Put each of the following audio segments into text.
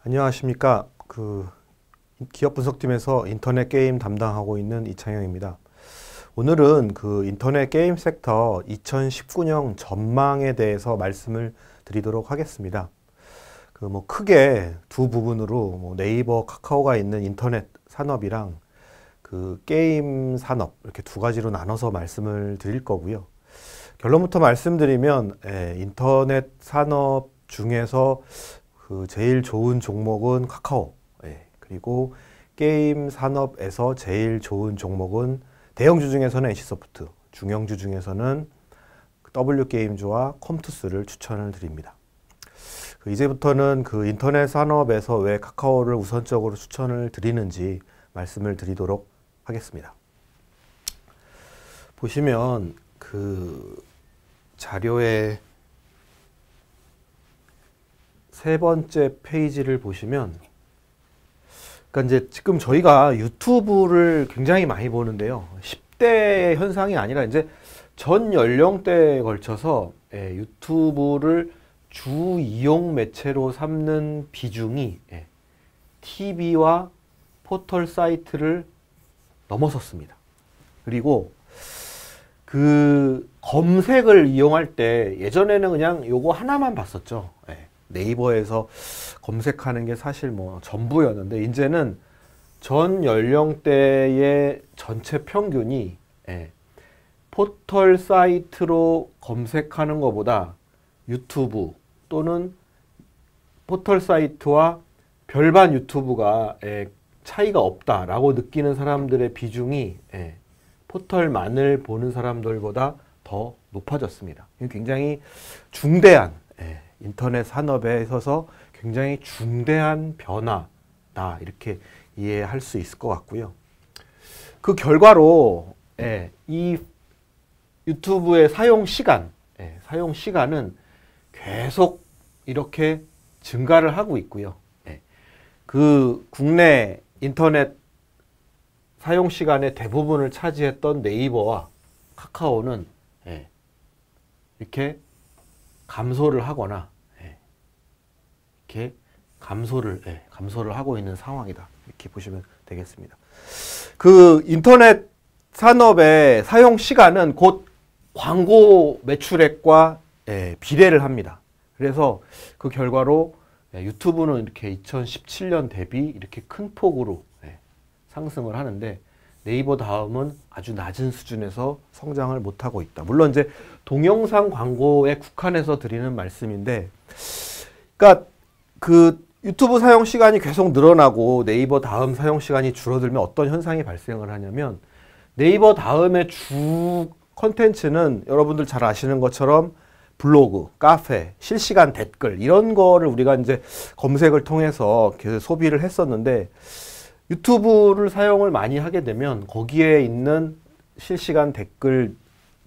안녕하십니까. 기업 분석팀에서 인터넷 게임 담당하고 있는 이창영입니다. 오늘은 인터넷 게임 섹터 2019년 전망에 대해서 말씀을 드리도록 하겠습니다. 크게 두 부분으로 네이버, 카카오가 있는 인터넷 산업이랑 게임 산업 이렇게 두 가지로 나눠서 말씀을 드릴 거고요. 결론부터 말씀드리면 인터넷 산업 중에서 제일 좋은 종목은 카카오, 그리고 게임 산업에서 제일 좋은 종목은 대형주 중에서는 NC소프트, 중형주 중에서는 W게임즈와 컴투스를 추천을 드립니다. 이제부터는 인터넷 산업에서 왜 카카오를 우선적으로 추천을 드리는지 말씀을 드리도록 하겠습니다. 보시면 자료의 세 번째 페이지를 보시면, 이제 지금 저희가 유튜브를 굉장히 많이 보는데요. 10대의 현상이 아니라 이제 전 연령대에 걸쳐서 유튜브를 주 이용 매체로 삼는 비중이 TV와 포털 사이트를 넘어섰습니다. 그리고 검색을 이용할 때 예전에는 그냥 요거 하나만 봤었죠. 네이버에서 검색하는 게 사실 전부였는데, 이제는 전 연령대의 전체 평균이 포털 사이트로 검색하는 것보다 유튜브 또는 포털 사이트와 별반 유튜브가 차이가 없다라고 느끼는 사람들의 비중이 포털만을 보는 사람들보다 더 높아졌습니다. 굉장히 중대한 인터넷 산업에 있어서 굉장히 중대한 변화다, 이렇게 이해할 수 있을 것 같고요. 그 결과로 이 유튜브의 사용 시간은 계속 이렇게 증가를 하고 있고요. 국내 인터넷 사용 시간의 대부분을 차지했던 네이버와 카카오는 이렇게 감소를 하거나 이렇게 감소를 하고 있는 상황이다, 이렇게 보시면 되겠습니다. 인터넷 산업의 사용 시간은 곧 광고 매출액과 비례를 합니다. 그래서 그 결과로 유튜브는 이렇게 2017년 대비 이렇게 큰 폭으로 상승을 하는데, 네이버 다음은 아주 낮은 수준에서 성장을 못하고 있다. 물론 이제 동영상 광고에 국한해서 드리는 말씀인데, 그러니까 유튜브 사용 시간이 계속 늘어나고 네이버 다음 사용 시간이 줄어들면 어떤 현상이 발생을 하냐면, 네이버 다음의 주 컨텐츠는 여러분들 잘 아시는 것처럼 블로그, 카페, 실시간 댓글, 이런 거를 우리가 이제 검색을 통해서 소비를 했었는데, 유튜브를 사용을 많이 하게 되면 거기에 있는 실시간 댓글,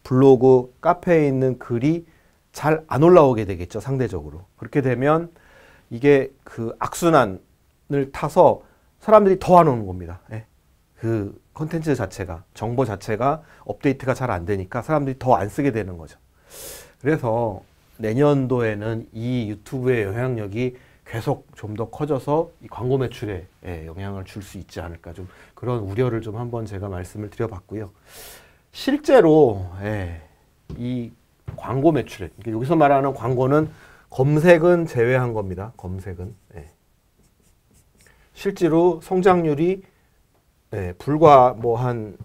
블로그, 카페에 있는 글이 잘 안 올라오게 되겠죠, 상대적으로. 그렇게 되면 이게 악순환을 타서 사람들이 더 안 오는 겁니다. 콘텐츠 자체가, 정보 자체가 업데이트가 잘 안 되니까 사람들이 더 안 쓰게 되는 거죠. 그래서 내년도에는 이 유튜브의 영향력이 계속 좀 더 커져서 이 광고 매출에 영향을 줄 수 있지 않을까, 좀 그런 우려를 좀 한번 제가 말씀을 드려봤고요. 실제로 이 광고 매출액, 여기서 말하는 광고는 검색은 제외한 겁니다. 검색은 실제로 성장률이 불과 한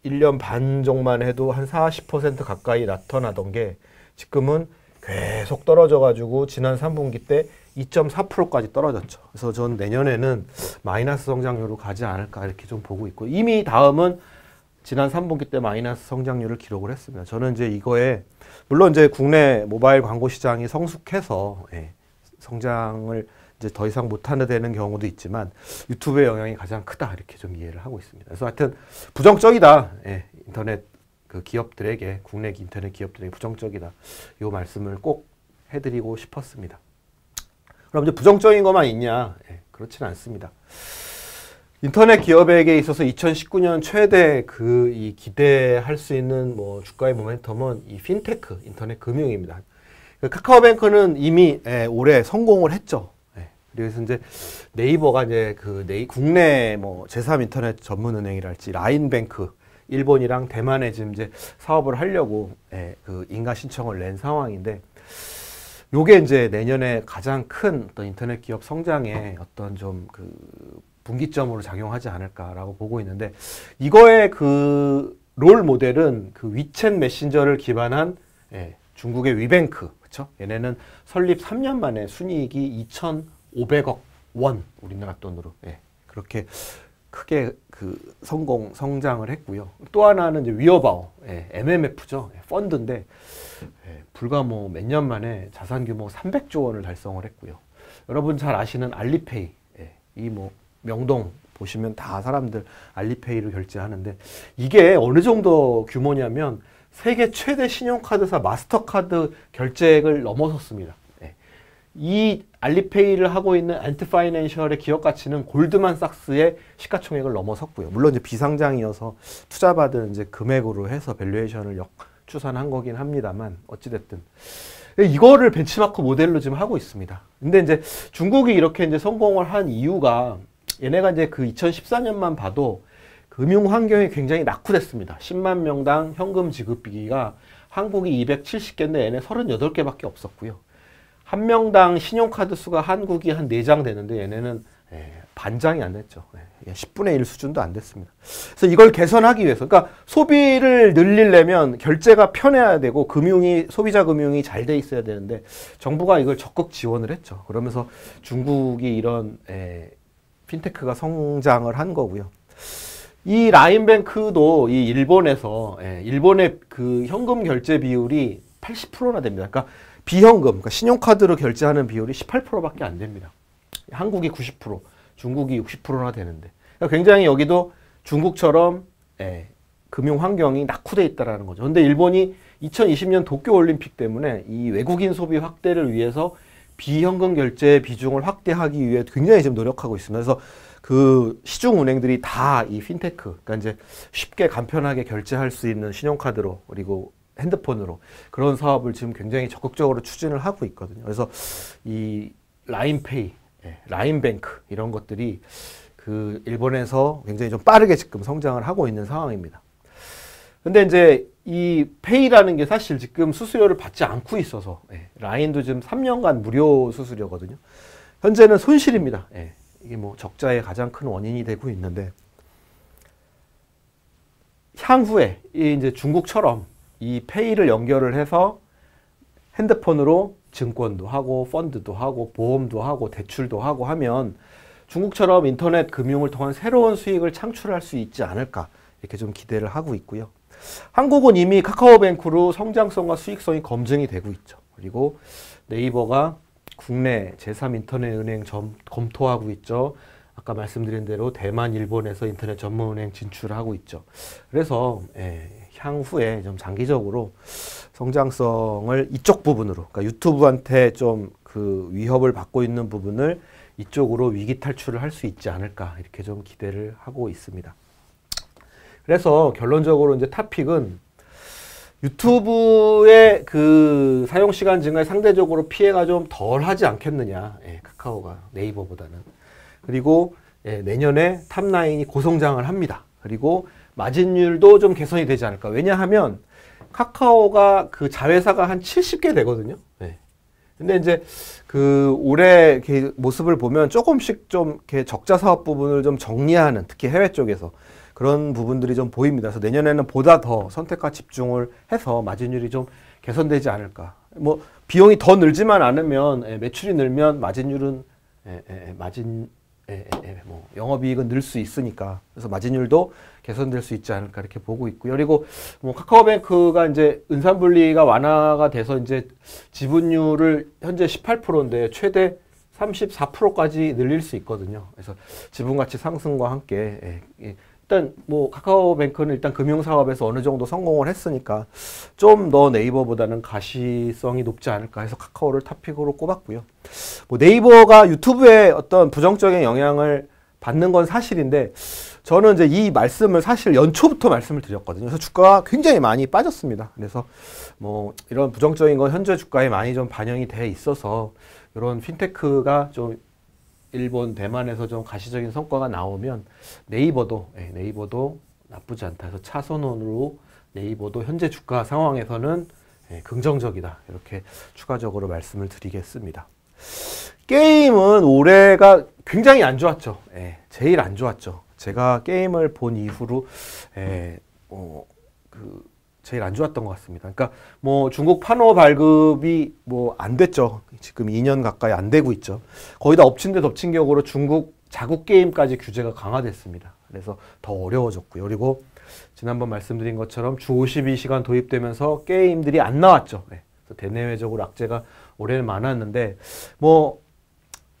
1년 반 정도만 해도 한 40% 가까이 나타나던 게 지금은 계속 떨어져 가지고 지난 3분기 때 2.4%까지 떨어졌죠. 그래서 전 내년에는 마이너스 성장률로 가지 않을까, 이렇게 좀 보고 있고, 이미 다음은 지난 3분기 때 마이너스 성장률을 기록을 했습니다. 저는 이제 이거에, 물론 이제 국내 모바일 광고 시장이 성숙해서 성장을 이제 더 이상 못하게 되는 경우도 있지만 유튜브의 영향이 가장 크다, 이렇게 좀 이해를 하고 있습니다. 그래서 하여튼 부정적이다, 인터넷 기업들에게, 국내 인터넷 기업들에게 부정적이다, 이 말씀을 꼭 해드리고 싶었습니다. 그럼 이제 부정적인 것만 있냐? 그렇지는 않습니다. 인터넷 기업에게 있어서 2019년 최대 이 기대할 수 있는 주가의 모멘텀은 이 핀테크, 인터넷 금융입니다. 카카오뱅크는 이미 올해 성공을 했죠. 그래서 이제 네이버가 이제 그 국내 뭐 제3인터넷 전문은행이랄지 라인뱅크 일본이랑 대만에 지금 이제 사업을 하려고 그 인가 신청을 낸 상황인데, 요게 이제 내년에 가장 큰 어떤 인터넷 기업 성장에 어떤 좀 그 분기점으로 작용하지 않을까라고 보고 있는데, 이거의 그 롤 모델은 그 위챗 메신저를 기반한 중국의 위뱅크, 그렇죠? 얘네는 설립 3년 만에 순이익이 2,500억 원, 우리나라 돈으로 그렇게 크게 그 성장을 했고요. 또 하나는 이제 위어바오, MMF죠. 펀드인데 불과 뭐 몇 년 만에 자산 규모 300조 원을 달성을 했고요. 여러분 잘 아시는 알리페이, 이 뭐 명동 보시면 다 사람들 알리페이로 결제하는데, 이게 어느 정도 규모냐면 세계 최대 신용카드사 마스터카드 결제액을 넘어섰습니다. 이 알리페이를 하고 있는 안트파이낸셜의 기업 가치는 골드만삭스의 시가총액을 넘어섰고요. 물론 이제 비상장이어서 투자받은 이제 금액으로 해서 밸류에이션을 추산한 거긴 합니다만, 어찌됐든 이거를 벤치마크 모델로 지금 하고 있습니다. 근데 이제 중국이 이렇게 이제 성공을 한 이유가, 얘네가 이제 그 2014년만 봐도 금융 환경이 굉장히 낙후됐습니다. 10만 명당 현금 지급비기가 한국이 270개인데 얘네 38개밖에 없었고요. 한 명당 신용카드 수가 한국이 한 4장 되는데 얘네는 반장이 안 됐죠. 10분의 1 수준도 안 됐습니다. 그래서 이걸 개선하기 위해서, 그러니까 소비를 늘리려면 결제가 편해야 되고 소비자 금융이 잘 돼 있어야 되는데, 정부가 이걸 적극 지원을 했죠. 그러면서 중국이 이런 핀테크가 성장을 한 거고요. 이 라인뱅크도 이 일본에서 일본의 그 현금 결제 비율이 80%나 됩니다. 그러니까 비현금, 그러니까 신용카드로 결제하는 비율이 18%밖에 안 됩니다. 한국이 90%, 중국이 60%나 되는데, 그러니까 굉장히 여기도 중국처럼 금융 환경이 낙후돼 있다라는 거죠. 근데 일본이 2020년 도쿄올림픽 때문에 이 외국인 소비 확대를 위해서 비현금 결제 비중을 확대하기 위해 굉장히 지금 노력하고 있습니다. 그래서 그 시중 은행들이 다 이 핀테크, 그러니까 이제 쉽게 간편하게 결제할 수 있는 신용카드로, 그리고 핸드폰으로 그런 사업을 지금 굉장히 적극적으로 추진을 하고 있거든요. 그래서 이 라인페이, 라인뱅크 이런 것들이 그 일본에서 굉장히 좀 빠르게 지금 성장을 하고 있는 상황입니다. 근데 이제 이 페이라는 게 사실 지금 수수료를 받지 않고 있어서, 라인도 지금 3년간 무료 수수료거든요. 현재는 손실입니다. 이게 뭐 적자의 가장 큰 원인이 되고 있는데, 향후에 이제 중국처럼 이 페이를 연결을 해서 핸드폰으로 증권도 하고 펀드도 하고 보험도 하고 대출도 하고 하면 중국처럼 인터넷 금융을 통한 새로운 수익을 창출할 수 있지 않을까, 이렇게 좀 기대를 하고 있고요. 한국은 이미 카카오뱅크로 성장성과 수익성이 검증이 되고 있죠. 그리고 네이버가 국내 제3인터넷은행 검토하고 있죠. 아까 말씀드린 대로 대만, 일본에서 인터넷 전문은행 진출하고 있죠. 그래서 향후에 좀 장기적으로 성장성을 이쪽 부분으로, 그러니까 유튜브한테 좀 그 위협을 받고 있는 부분을 이쪽으로 위기 탈출을 할 수 있지 않을까, 이렇게 좀 기대를 하고 있습니다. 그래서 결론적으로 이제 탑픽은 유튜브의 그 사용 시간 증가에 상대적으로 피해가 좀 덜 하지 않겠느냐, 카카오가 네이버보다는. 그리고 내년에 탑9이 고성장을 합니다. 그리고 마진율도 좀 개선이 되지 않을까. 왜냐하면 카카오가 그 자회사가 한 70개 되거든요. 근데 이제 그 올해 모습을 보면 조금씩 좀 이렇게 적자 사업 부분을 좀 정리하는, 특히 해외 쪽에서 그런 부분들이 좀 보입니다. 그래서 내년에는 보다 더 선택과 집중을 해서 마진율이 좀 개선되지 않을까. 뭐 비용이 더 늘지만 않으면, 매출이 늘면 마진율은 뭐 영업이익은 늘 수 있으니까, 그래서 마진율도 개선될 수 있지 않을까, 이렇게 보고 있고요. 그리고 뭐 카카오뱅크가 이제 은산분리가 완화가 돼서 이제 지분율을 현재 18%인데 최대 34%까지 늘릴 수 있거든요. 그래서 지분가치 상승과 함께 일단 뭐 카카오뱅크는 일단 금융사업에서 어느 정도 성공을 했으니까 좀 더 네이버보다는 가시성이 높지 않을까 해서 카카오를 탑픽으로 꼽았고요. 뭐 네이버가 유튜브에 어떤 부정적인 영향을 받는 건 사실인데, 저는 이제 이 말씀을 사실 연초부터 말씀을 드렸거든요. 그래서 주가가 굉장히 많이 빠졌습니다. 그래서 뭐 이런 부정적인 건 현재 주가에 많이 좀 반영이 돼 있어서 이런 핀테크가 좀 일본, 대만에서 좀 가시적인 성과가 나오면 네이버도 나쁘지 않다 해서 차선원으로 네이버도 현재 주가 상황에서는 긍정적이다. 이렇게 추가적으로 말씀을 드리겠습니다. 게임은 올해가 굉장히 안 좋았죠. 제일 안 좋았죠. 제가 게임을 본 이후로 제일 안 좋았던 것 같습니다. 그러니까 뭐 중국 판호 발급이 뭐 안 됐죠. 지금 2년 가까이 안 되고 있죠. 거의 다 엎친 데 덮친 격으로 중국 자국 게임까지 규제가 강화됐습니다. 그래서 더 어려워졌고요. 그리고 지난번 말씀드린 것처럼 주 52시간 도입되면서 게임들이 안 나왔죠. 그래서 대내외적으로 악재가 올해는 많았는데 뭐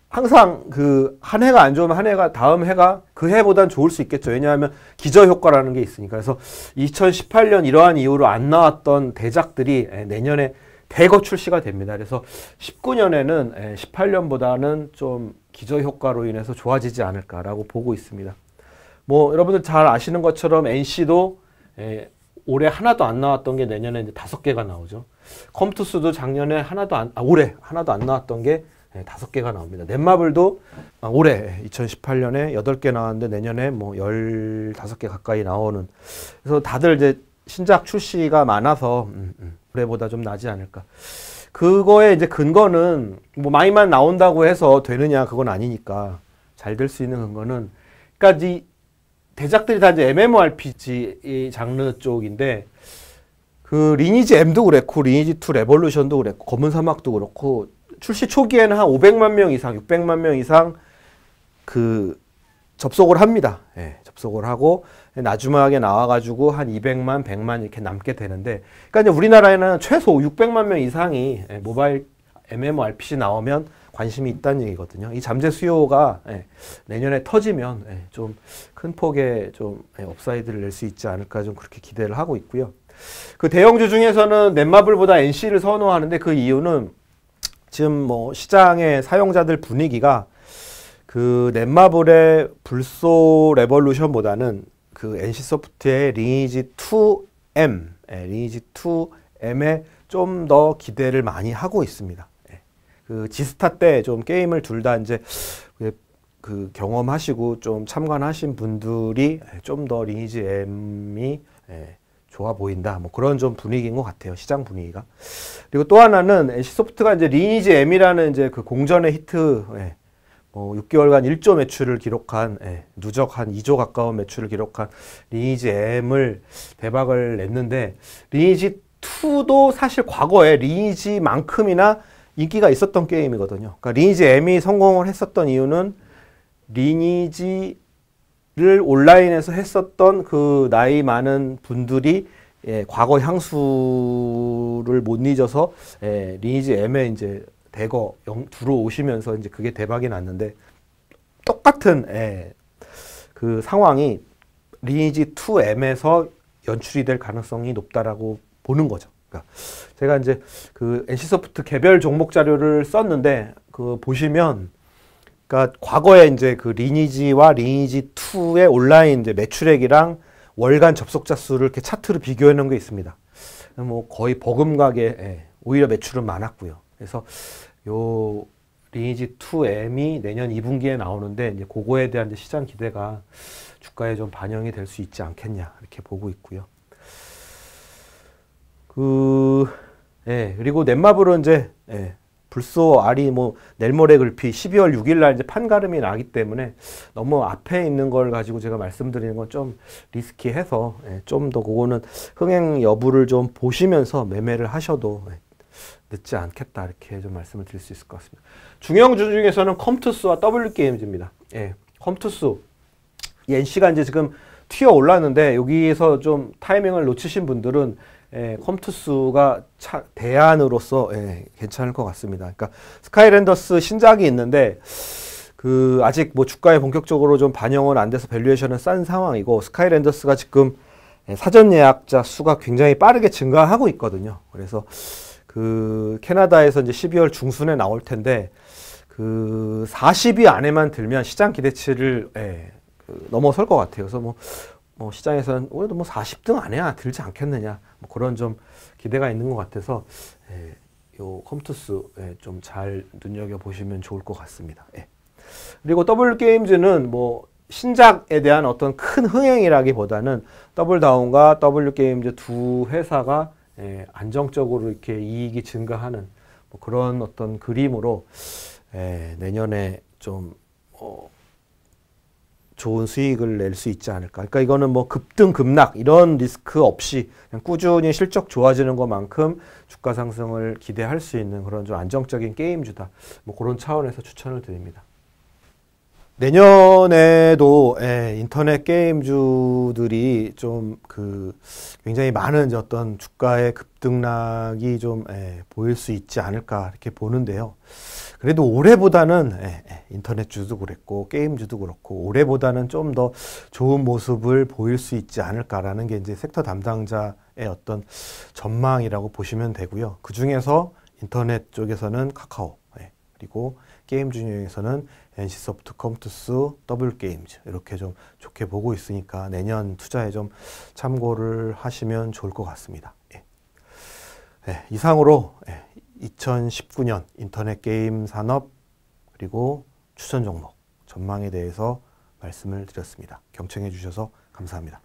항상 그 한 해가 안 좋으면 한 해가 다음 해가 그 해보단 좋을 수 있겠죠. 왜냐하면 기저효과라는 게 있으니까. 그래서 2018년 이러한 이유로 안 나왔던 대작들이 내년에 대거 출시가 됩니다. 그래서 19년에는 18년보다는 좀 기저효과로 인해서 좋아지지 않을까라고 보고 있습니다. 뭐 여러분들 잘 아시는 것처럼 NC도 올해 하나도 안 나왔던 게 내년에 이제 5개가 나오죠. 컴투스도 작년에 올해 하나도 안 나왔던 게 5개가 나옵니다. 넷마블도 올해 2018년에 8개 나왔는데 내년에 뭐 15개 가까이 나오는. 그래서 다들 이제 신작 출시가 많아서 올해보다 좀 나지 않을까. 그거의 이제 근거는 뭐 많이만 나온다고 해서 되느냐 그건 아니니까 잘 될 수 있는 근거는 그러니까 이 대작들이 다 이제 MMORPG 장르 쪽인데 그 리니지 M도 그랬고 리니지 2 레볼루션도 그랬고 검은 사막도 그렇고 출시 초기에는 한 500만 명 이상, 600만 명 이상 그 접속을 합니다. 접속을 하고 나중하게 나와가지고 한 200만, 100만 이렇게 남게 되는데, 그러니까 이제 우리나라에는 최소 600만 명 이상이 모바일 MMORPG 나오면 관심이 있다는 얘기거든요. 이 잠재 수요가 내년에 터지면 좀 큰 폭의 좀 업사이드를 낼 수 있지 않을까 좀 그렇게 기대를 하고 있고요. 그 대형주 중에서는 넷마블보다 NC를 선호하는데 그 이유는 지금 뭐 시장의 사용자들 분위기가 그 넷마블의 불소 레볼루션보다는 그 NC소프트의 리니지 2M, 리니지 2M에 좀 더 기대를 많이 하고 있습니다. 그 지스타 때 좀 게임을 둘 다 이제 그 경험하시고 좀 참관하신 분들이 좀 더 리니지 M이 좋아 보인다. 뭐 그런 좀 분위기인 것 같아요. 시장 분위기가. 그리고 또 하나는 NC소프트가 이제 리니지 M이라는 이제 그 공전의 히트, 6개월간 1조 매출을 기록한, 누적 한 2조 가까운 매출을 기록한 리니지 M을 대박을 냈는데, 리니지 2도 사실 과거에 리니지만큼이나 인기가 있었던 게임이거든요. 그러니까 리니지 M이 성공을 했었던 이유는 리니지를 온라인에서 했었던 그 나이 많은 분들이 과거 향수를 못 잊어서 리니지 M에 이제 대거 들어오시면서 이제 그게 대박이 났는데, 똑같은 그 상황이 리니지 2M에서 연출이 될 가능성이 높다라고 보는 거죠. 그러니까 제가 이제 그 NC소프트 개별 종목 자료를 썼는데 그 보시면, 그러니까 과거에 이제 그 리니지와 리니지 2의 온라인 이제 매출액이랑 월간 접속자 수를 이렇게 차트로 비교해 놓은 게 있습니다. 뭐 거의 버금가게 오히려 매출은 많았고요. 그래서 요 리니지 2M이 내년 2분기에 나오는데 이제 그거에 대한 이제 시장 기대가 주가에 좀 반영이 될 수 있지 않겠냐 이렇게 보고 있고요. 그리고 넷마블은 이제 불소 알이 뭐 내일모레 글피 12월 6일 날 이제 판가름이 나기 때문에 너무 앞에 있는 걸 가지고 제가 말씀드리는 건 좀 리스키해서 좀 더 그거는 흥행 여부를 좀 보시면서 매매를 하셔도 늦지 않겠다 이렇게 좀 말씀을 드릴 수 있을 것 같습니다. 중형주 중에서는 컴투스와 W게임즈입니다. 컴투스 이 NC가 이제 지금 튀어 올랐는데 여기에서 좀 타이밍을 놓치신 분들은 컴투스가 대안으로서 괜찮을 것 같습니다. 그러니까 스카이랜더스 신작이 있는데 그 아직 뭐 주가에 본격적으로 좀 반영은 안 돼서 밸류에이션은 싼 상황이고, 스카이랜더스가 지금 사전 예약자 수가 굉장히 빠르게 증가하고 있거든요. 그래서 그 캐나다에서 이제 12월 중순에 나올 텐데 그 40위 안에만 들면 시장 기대치를 넘어설 것 같아요. 그래서 뭐 시장에서는 그래도 뭐 40등 안에야 들지 않겠느냐, 뭐 그런 좀 기대가 있는 것 같아서 요 컴투스 좀 잘 눈여겨 보시면 좋을 것 같습니다. 그리고 W게임즈는 뭐 신작에 대한 어떤 큰 흥행이라기보다는 더블다운과 W게임즈 두 회사가 안정적으로 이렇게 이익이 증가하는 뭐 그런 어떤 그림으로 내년에 좀 좋은 수익을 낼 수 있지 않을까. 그러니까 이거는 뭐 급등 급락 이런 리스크 없이 그냥 꾸준히 실적 좋아지는 것만큼 주가 상승을 기대할 수 있는 그런 좀 안정적인 게임주다. 뭐 그런 차원에서 추천을 드립니다. 내년에도 인터넷 게임주들이 좀 굉장히 많은 어떤 주가의 급등락이 좀 보일 수 있지 않을까 이렇게 보는데요. 그래도 올해보다는 인터넷주도 그랬고 게임주도 그렇고 올해보다는 좀 더 좋은 모습을 보일 수 있지 않을까라는 게 이제 섹터 담당자의 어떤 전망이라고 보시면 되고요. 그 중에서 인터넷 쪽에서는 카카오, 그리고 게임 중에서는 NC소프트, 컴투스, W게임즈 이렇게 좀 좋게 보고 있으니까 내년 투자에 좀 참고를 하시면 좋을 것 같습니다. 이상으로 2019년 인터넷 게임 산업 그리고 추천 종목 전망에 대해서 말씀을 드렸습니다. 경청해 주셔서 감사합니다.